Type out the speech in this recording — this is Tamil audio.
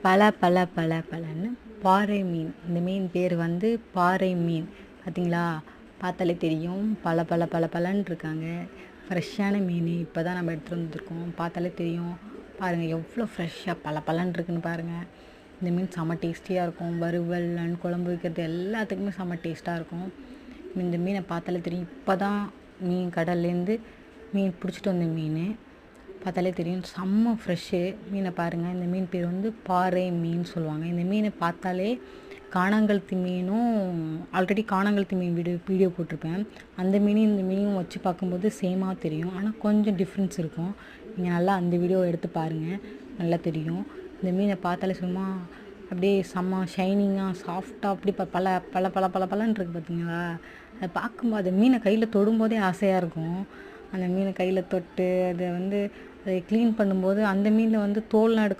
பல பல பல பலன்னு பாறை மீன். இந்த மீன் பேர் வந்து பாறை மீன். பார்த்தீங்களா? பார்த்தாலே தெரியும். பல பல பல பலன்னு இருக்காங்க. ஃப்ரெஷ்ஷான மீன். இப்போ தான் நம்ம எடுத்துகிட்டு வந்துருக்கோம். பார்த்தாலே தெரியும். பாருங்கள் எவ்வளோ ஃப்ரெஷ்ஷாக பல பலன்னு இருக்குன்னு பாருங்கள். இந்த மீன் செம்ம டேஸ்டியாக இருக்கும். வறுவல் அண்ட் குழம்பு வைக்கிறது எல்லாத்துக்குமே செம்ம டேஸ்ட்டாக இருக்கும். இந்த மீனை பார்த்தாலே தெரியும். இப்போ தான் மீன் கடல்லேருந்து மீன் பிடிச்சிட்டு வந்த மீன். பார்த்தாலே தெரியும் செம்ம ஃப்ரெஷ்ஷு. மீனை பாருங்கள். இந்த மீன் பேர் வந்து பாறை மீன் சொல்லுவாங்க. இந்த மீனை பார்த்தாலே காணாங்கழுத்தி மீனும் ஆல்ரெடி காணாங்கழுத்தி மீன் வீடியோ போட்டிருப்பேன். அந்த மீனையும் இந்த மீனையும் வச்சு பார்க்கும்போது சேமாக தெரியும். ஆனால் கொஞ்சம் டிஃப்ரென்ஸ் இருக்கும். நீங்கள் நல்லா அந்த வீடியோ எடுத்து பாருங்கள், நல்லா தெரியும். இந்த மீனை பார்த்தாலே சும்மா அப்படியே செம்ம ஷைனிங்காக சாஃப்டாக அப்படி பல பல பல பல பலன்னு இருக்குது பார்த்தீங்களா? அதை பார்க்கும்போது அந்த மீனை கையில் தொடும்போதே ஆசையாக இருக்கும். அந்த மீனை கையில் தொட்டு அதை க்ளீன் பண்ணும்போது அந்த மீனில் வந்து தோல்லாம் எடுக்க